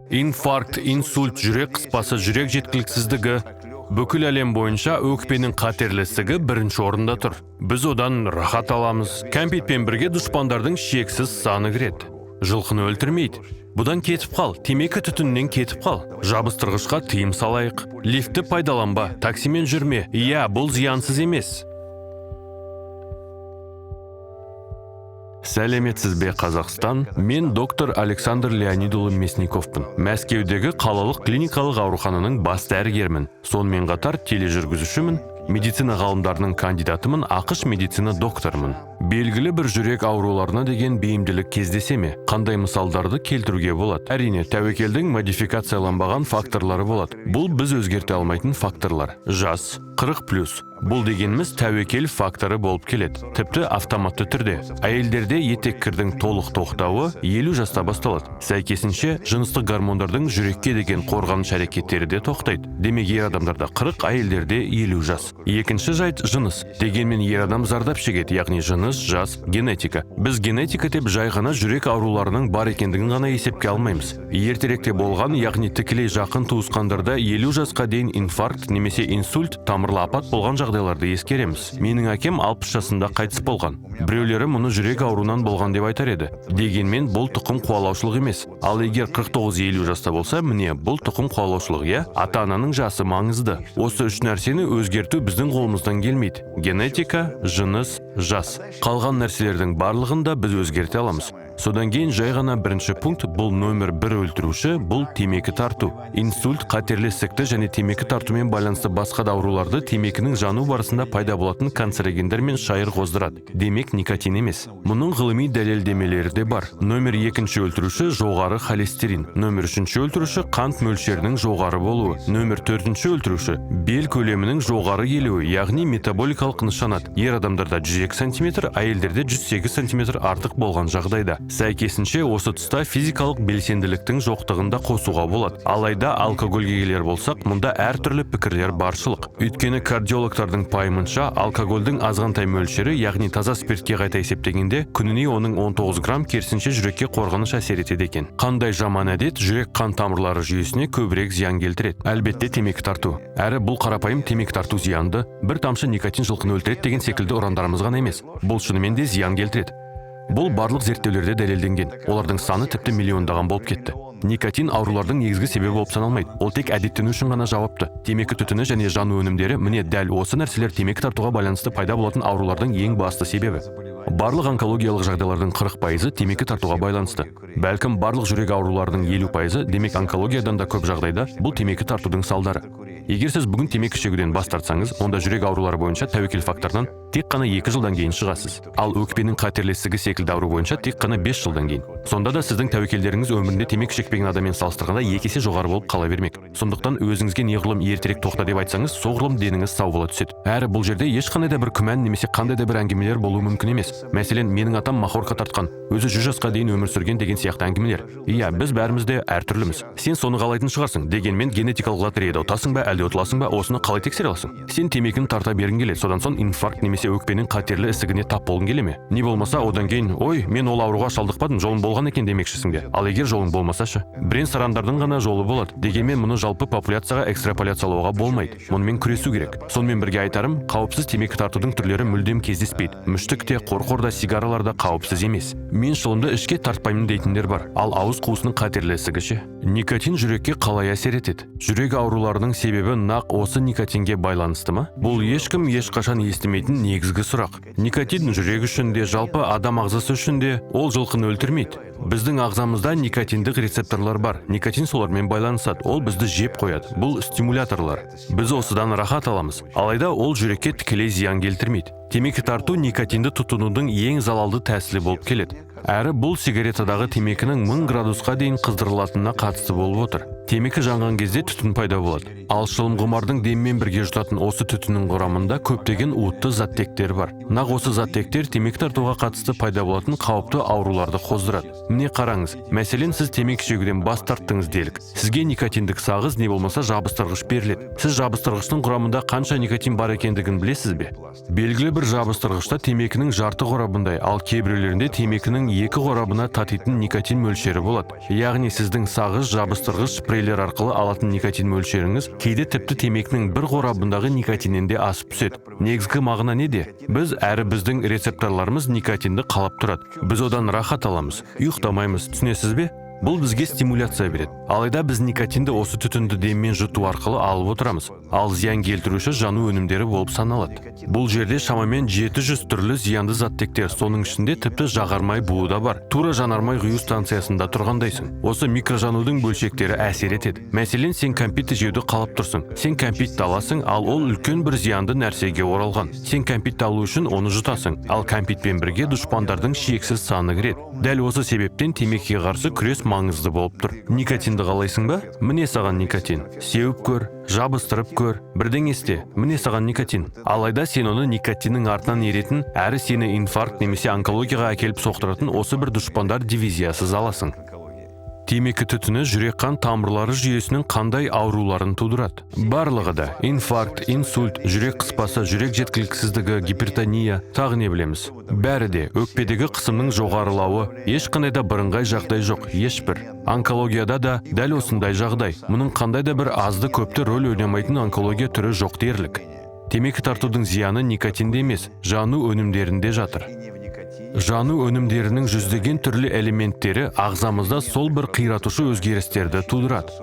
Инфаркт, инсульт, жүрек қыспасы, жүрек жеткіліксіздігі бүкіл әлем бойынша өкпенің қатерлісігі бірінші орында тұр. Біз одан рахат аламыз. Кәмпитпен бірге дұшпандардың шексіз саны кіреді. Жылқыны өлтірмейді. Бұдан кетіп қал, темекі түтіннен кетіп қал. Жабыстырғышқа тыйым салайық. Лифтті пайдаланба, таксимен жүрме. Иә, бұл зиянсыз емес. Сәлеметсіз бе, Қазақстан? Мен доктор Александр Леонидұлы Мясниковпын. Мәскеудегі қалалық клиникалық аурухананың бас дәрігерімін. Сонымен қатар тележүргізушімін, медицина ғалымдарының кандидатымын, ақш медицина докторымын. Белгілі бір жүрек ауруларына деген бейімділік кездесе ме? Қандай мысалдарды келтіруге болады? Әрине, тәуекелдің модификацияланбаған факторлары болады. Бұл біз өзгерте алмайтын факторлар. Жас, 40+. Бұл дегеніміз тәуекел факторы болып келеді. Тіпті автоматты түрде. Әйелдерде етеккірдің толық тоқтауы 50 жаста басталады. Сәйкесінше, жыныстық гормондардың жүрекке деген қорғаныш әрекеттері де тоқтайды. Демек, ер адамдарда 40, әйелдерде 50 жас. Екінші жайт жыныс. Дегенмен ер адам зардап шегеді, яғни жыныс, жас, генетика. Біз генетика деп жай ғана жүрек ауруларының бар екендігін ғана есепке алмаймыз. Ертеректе болған, яғни тікелей жақын туысқандарда 50 жасқа дейін инфаркт немесе инсульт, тамырлы апат болған жағдайларды ескереміз. Менің әкем 60 жасында қайтыс болған. Біреулері мұны жүрек ауруынан болған деп айтар еді. Дегенмен бұл тұқым қуалаушылық емес. Ал егер 49-50 жаста болса, міне бұл тұқым қуалаушылық, иә? Ата-ананың жасы маңызды. Осы үш нәрсені өзгерту біздің қолымыздан келмейді. Генетика, жыныс, жас. Қалған нәрселердің барлығын да біз өзгерте аламыз. Содан кейін жай ғана бірінші пункт, бұл номер 1 өлтіруші, бұл темекі тарту. Инсульт, қатерлі ісікті және темекі тартумен байланысты басқа да ауруларды темекінің жану барысында пайда болатын канцерогендер мен шайыр қоздырады. Демек, никотин емес. Мұның ғылыми дәлелдемелері де бар. Номер 2 өлтіруші жоғары холестерин. Номер 3 өлтіруші қант мөлшерінің жоғары болуы. Номер 4 өлтіруші бел көлемінің жоғары келуі, яғни метаболикалық нышанат. Ер адамдарда 102 см, әйелдерде 108 см артық болған жағдайда. Сәйкесінше осы тұста физикалық белсенділіктің жоқтығында қосуға болады. Алайда алкогольге келер болсақ, мұнда әртүрлі пікірлер баршылық. Өйткені кардиологтардың пайымынша, алкогольдің азғантай мөлшері, яғни таза спиртке қайта есептегенде, күніне оның 19 грамм керісінше жүрекке қорғаныш әсер етеді екен. Қандай жаман әдет жүрек қан тамырлары жүйесіне көбірек зиян келтіреді. Әлбетте темекі тарту. Әрі бұл қарапайым темекі тарту зиянды, бір тамшы никотин жылқыны өлтіреді деген секілді ұрандарымыз ғана емес. Бұл шынымен де зиян келтіреді. Бұл барлық зерттеулерде дәлелденген. Олардың саны тіпті миллиондаған болып кетті. Никотин аурулардың негізгі себебі болып саналмайды. Ол тек әдеттену үшін ғана жауапты. Темекі түтіні және жану өнімдері, міне дәл осы нәрселер темекі тартуға байланысты пайда болатын аурулардың ең басты себебі. Барлық онкологиялық жағдайлардың 40% темекі тартуға байланысты. Бәлкім барлық жүрек ауруларының 50%, демек онкологиядан да көп жағдайда бұл темекі тартудың салдары. Егер сіз бүгін темекі шегуден бас тартсаңыз, онда жүрек аурулары бойынша тәуекел факторынан тек қана 2 жылдан кейін шығасыз. Ал өкпенің қатерлі ісігі секілді ауру бойынша тек қана 5 жылдан кейін. Сонда да сіздің тәуекелдеріңіз өмірінде темекі шекпеген адаммен салыстырғанда 2 есе жоғары болып қала бермек. Сондықтан өзіңізге неғұрлым ертерек тоқта деп айтсаңыз, соғұрлым деніңіз сау бола түседі. Әрі бұл жерде ешқандай да бір күмән немесе қандай да бір әңгімелер болуы мүмкін емес. Мәселен, менің атам махорка тартқан, өзі 100 жасқа дейін өмір сүрген деген сияқты әңгімелер. Иә, біз бәріміз де әртүрліміз. Сен соны қалайтын шығарсың. Дегенмен генетикалық лотереяда ұтасың ба, әлде ұтыласың ба, осыны қалай тексере аласың? Сен темекіні тарта бергің келеді, содан соң инфаркт немесе өкпенің қатерлі ісігіне тап болғың келе ме? Не болмаса, одан кейін, ой, мен ол ауруға шалдықпадым, жолым болған екен демекшісің бе? Ал егер жолың болмасашы, бірен-сарандардың ғана жолы болады. Дегенмен мұны жалпы популяцияға экстраполяциялауға болмайды. Мұнымен күресу керек. Сонымен бірге айтарым, қауіпсіз темекі тартудың түрлері мүлдем кездеспейді. Мүштік те, қорқор да, сигаралар да қауіпсіз емес. Мен шылымды ішке тартпаймын дейтіндер бар. Ал ауыз қуысының қатерлі ісігі ше? Никотин жүрекке қалай әсер етеді? Жүрек ауруларының себебі нақ осы никотинге байланысты ма? Бұл ешкім ешқашан естімейтін негізгі сұрақ. Никотин жүрек үшін де, жалпы адам ағзасы үшін де, ол жылқыны өлтірмейді. Біздің ағзамызда никотиндік рецепторлар бар. Никотин солармен байланысады. Ол бізді жеп қояды. Бұл стимуляторлар. Біз осыдан рахат аламыз. Алайда ол жүрекке тікелей зиян келтірмейді. Темекі тарту никотинді тұтынудың ең залалды тәсілі болып келеді. Әрі бұл сигаретадағы темекінің 1000 градусқа дейін қыздырылатынына қатысты болып отыр. Темекі жанған кезде түтін пайда болады. Ал шылымқұмардың деммен бірге жұтатын осы түтіннің құрамында көптеген уытты заттектер бар. Нақ осы заттектер темекі тартуға қатысты пайда болатын қауіпті ауруларды қоздырады. Міне қараңыз, мәселен сіз темекі шегуден бас тарттыңыз делік. Сізге никотиндік сағыз не болмаса жабыстырғыш беріледі. Сіз жабыстырғыштың құрамында қанша никотин бар екендігін білесіз бе? Белгілі бір жабыстырғышта темекінің жарты қорабындай, ал кейбіреулерінде темекінің 2 қорабына татитын никотин мөлшері болады. Яғни сіздің сағыз жабыстырғыш спрейлер арқылы алатын никотин мөлшеріңіз кейде тіпті темекінің 1 қорабындағы никотиннен де асып түседі. Негізгі мағына неде? Біз әрі біздің рецепторларымыз никотинді қалап тұрады. Біз одан рахат аламыз, ұйықтамаймыз, түсінесіз бе? Бұл бізге стимуляция береді. Алайда біз никотинді осы түтінді деммен жұту арқылы алып отырамыз. Ал зиян келтіруші жану өнімдері болып саналады. Бұл жерде шамамен 700 түрлі зиянды заттектер, соның ішінде тіпті жағармай буы да бар. Тура жанармай құю станциясында тұрғандайсың. Осы микрожанудың бөлшектері әсер етеді. Мәселен, сен кәмпитті жеуді қалап тұрсың. Сен кәмпитті аласың, ал ол үлкен бір зиянды нәрсеге оралған. Сен кәмпитті алу үшін оны жұтасың, ал кәмпитпен бірге дұшпандардың шексіз саны кіреді. Дәл осы себептен темекіге қарсы күрес маңызды болып тұр. Никотинді қалайсың ба? Міне саған никотин. Сеуіп көр, жабыстырып көр, бірден есте. Міне саған никотин. Алайда сен оны никотиннің артынан еретін, әрі сені инфаркт немесе онкологияға әкеліп соқтыратын осы бір дұшпандар дивизиясыз аласың. Темекі түтіні жүрек-қан тамырлары жүйесінің қандай ауруларын тудырады? Барлығы да инфаркт, инсульт, жүрек қыспасы, жүрек жеткіліксіздігі, гипертония, тағы не білеміз. Бәрі де өкпедегі қысымның жоғарылауы, ешқандай да бірыңғай жағдай жоқ, ешбір. Онкологияда да дәл осындай жағдай. Мұның қандай да бір азды көпті рөл ойнамайтын онкология түрі жоқ дерлік. Темекі тартудың зияны никотинде емес, жану өнімдерінде жатыр. Жану өнімдерінің жүздеген түрлі элементтері ағзамызда сол бір қиратушы өзгерістерді тудырады.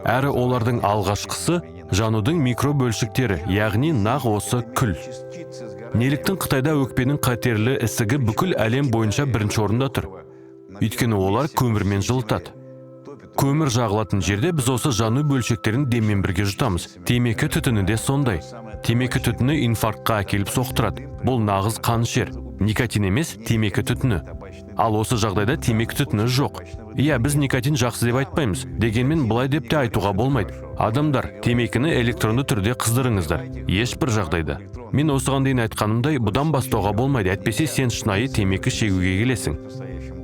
Әрі олардың алғашқысы жанудың микробөлшектері, яғни нақ осы күл. Неліктен Қытайда өкпенің қатерлі ісігі бүкіл әлем бойынша бірінші орында тұр? Өйткені олар көмірмен жылытады. Көмір жағылатын жерде біз осы жану бөлшектерін деммен бірге жұтамыз. Темекі түтіні де сондай. Темекі түтіні инфарктқа әкеліп соқтырады. Бұл нағыз қанішер. Никотин емес, темекі түтіні. Ал осы жағдайда темекі түтіні жоқ. Иә, біз никотин жақсы деп айтпаймыз. Дегенмен бұлай деп те айтуға болмайды. Адамдар, темекіні электронды түрде қыздырыңыздар. Ешбір жағдайда. Мен осыған дейін айтқанымдай, бұдан бастауға болмайды. Әйтпесе сен шынайы темекі шегуге келесің.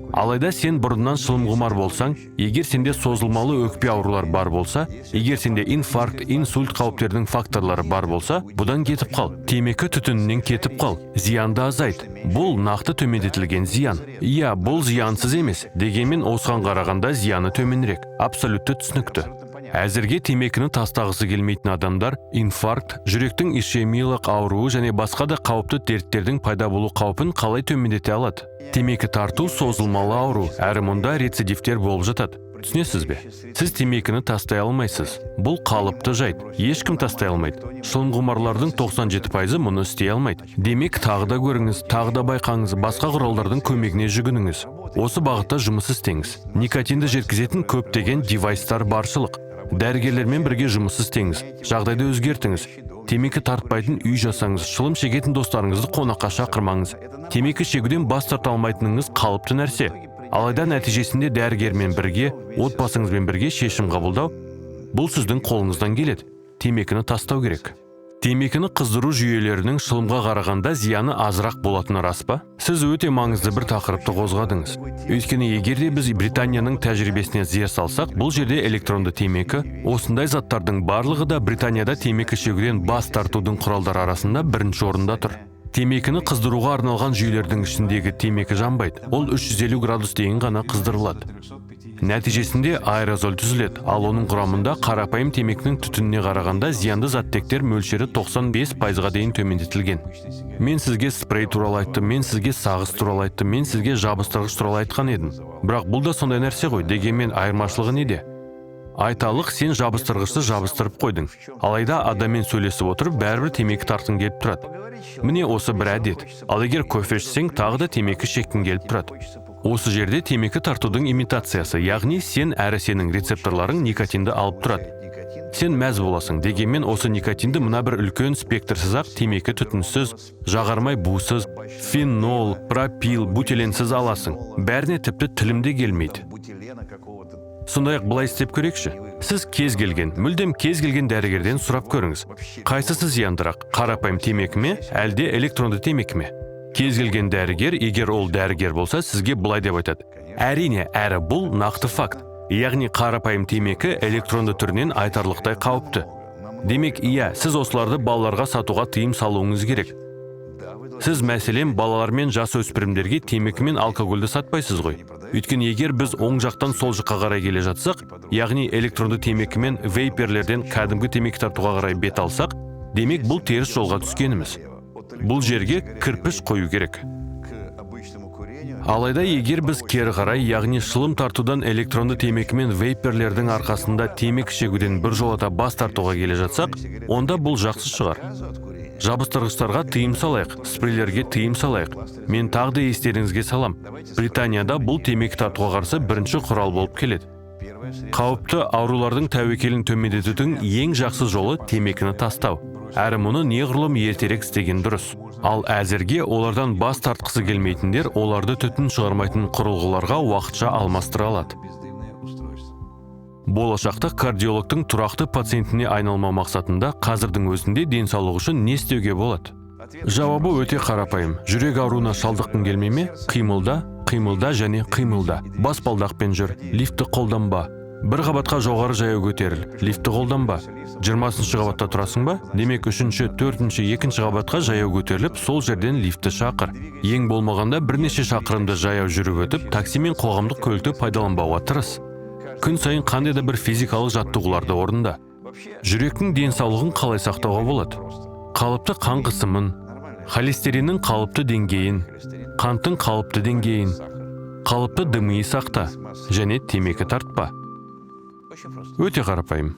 Алайда сен бұрыннан шылымғұмар болсаң, егер сенде созылмалы өкпе аурулар бар болса, егер сенде инфаркт, инсульт қауіптердің факторлары бар болса, бұдан кетіп қал. Темекі түтінінен кетіп қал. Зиянды азайт. Бұл нақты төмендетілген зиян. Иә, бұл зиянсыз емес. Дегенмен осыған қарағанда зияны төменірек. Абсолютті түсінікті. Әзірге темекіні тастағысы келмейтін адамдар инфаркт, жүректің ишемиялық ауруы және басқа да қауіпті дерттердің пайда болу қаупін қалай төмендете алады? Темекі тарту созылмалы ауру, әрі мұнда рецидивтер болып жатады. Түсінесіз бе? Сіз темекіні тастай алмайсыз. Бұл қалыпты жайт. Ешкім тастай алмайды. Шылымғұмарлардың 97% мұны істей алмайды. Демек, тағы да көріңіз, тағы да байқаңыз, басқа құралдардың көмегіне жүгініңіз. Осы бағытта жұмыс істеңіз. Никотинді жеткізетін көптеген девайстар баршылық. Дәрігерлермен бірге жұмыс істеңіз. Жағдайды өзгертіңіз. Темекі тартпайтын үй жасаңыз. Шылым шегетін достарыңызды қонаққа шақырмаңыз. Темекі шегуден бас тарта алмайтыныңыз қалыпты нәрсе. Алайда нәтижесінде дәрігермен бірге, отбасыңызбен бірге шешім қабылдау, бұл сіздің қолыңыздан келеді. Темекіні тастау керек. Темекіні қыздыру жүйелерінің шылымға қарағанда зияны азырақ болатыны рас па? Сіз өте маңызды бір тақырыпты қозғадыңыз. Өйткені егер де біз Британияның тәжірибесіне зер салсақ, бұл жерде электронды темекі, осындай заттардың барлығы да Британияда темекі шегуден бас тартудың құралдары арасында бірінші орында тұр. Темекіні қыздыруға арналған жүйелердің ішіндегі темекі жанбайды. Ол 350 градус дейін ғана қыздырылады. Нәтижесінде аэрозоль түзіледі, ал оның құрамында қарапайым темекінің түтініне қарағанда зиянды заттектер мөлшері 95%-ға дейін төмендетілген. Мен сізге спрей туралы айттым, мен сізге сағыз туралы айттым, мен сізге жабыстырғыш туралы айтқан едім. Бірақ бұл да сондай нәрсе ғой, дегенмен айырмашылығы неде? Айталық, сен жабыстырғышты жабыстырып қойдың. Алайда адаммен сөйлесіп отырып, бәрібір темекі тартқың келіп тұрады. Міне осы бір әдет. Ал егер кофе ішсең, тағы да темекі шеккің келіп тұрады. Осы жерде темекі тартудың имитациясы, яғни сен әрі сенің рецепторларың никотинді алып тұрады. Сен мәз боласың, дегенмен осы никотинді мына бір үлкен спектрсіз-ақ темекі түтінсіз, жағармай бусыз, фенол, пропил, бутиленсіз аласың. Бәріне тіпті тілімде келмейді. Сондай-ақ былай істеп көрекші. Сіз кез келген, мүлдем кез келген дәрігерден сұрап көріңіз. Қайсысы зияндырақ, қарапайым темекі ме, әлде электронды темекі ме? Кез келген дәрігер, егер ол дәрігер болса, сізге былай деп айтады. Әрине, әрі бұл нақты факт. Яғни қарапайым темекі электронды түрінен айтарлықтай қауіпті. Демек, иә, сіз осыларды балаларға сатуға тыйым салуыңыз керек. Сіз мәселен балалар мен жасөспірімдерге темекі мен алкогольді сатпайсыз ғой. Өйткені егер біз оң жақтан сол жаққа қарай келе жатсақ, яғни электронды темекі мен вейперлерден кәдімгі темекі тартуға қарай бет алсақ, демек бұл теріс жолға түскеніміз. Бұл жерге кірпіш қою керек. Алайда егер біз кері қарай, яғни шылым тартудан электронды темекі мен вейперлердің арқасында темекі шегуден бір жолата бас тартуға келе жатсақ, онда бұл жақсы шығар. Жабыстырғыштарға тыйым салайық, спрейлерге тыйым салайық. Мен тағы да естеріңізге салам. Британияда бұл темекі тартуға қарсы бірінші құрал болып келеді. Қауіпті аурулардың тәуекелін төмендетудің ең жақсы жолы темекіні тастау. Әрі мұны неғұрлым ертерек істеген дұрыс. Ал әзірге олардан бас тартқысы келмейтіндер оларды түтін шығармайтын құрылғыларға уақытша алмастыра алады. Болашақта кардиологтың тұрақты пациентіне айналма мақсатында қазірдің өзінде денсаулық үшін не істеуге болады? Жауабы өте қарапайым. Жүрек ауруына шалдыққың келмей ме? Қимылда және қимылда. Баспалдақпен жүр, лифтті қолданба. Бір қабатқа жоғары жаяу көтеріл, лифтті қолданба. 20-шы қабатта тұрасың ба? Демек 3-ші, 4-ші, 2-ші қабатқа жаяу көтеріліп, сол жерден лифтті шақыр. Ең болмағанда бірнеше шақырымды жаяу жүріп өтіп, такси мен қоғамдық көлікті пайдаланбауға тырыс. Күн сайын қандай да бір физикалық жаттығуларды орында. Жүректің денсаулығын қалай сақтауға болады? Қалыпты қан қысымын, холестериннің қалыпты деңгейін, қанттың қалыпты деңгейін, қалыпты дымы сақта және темекі тартпа. Өте қарапайым.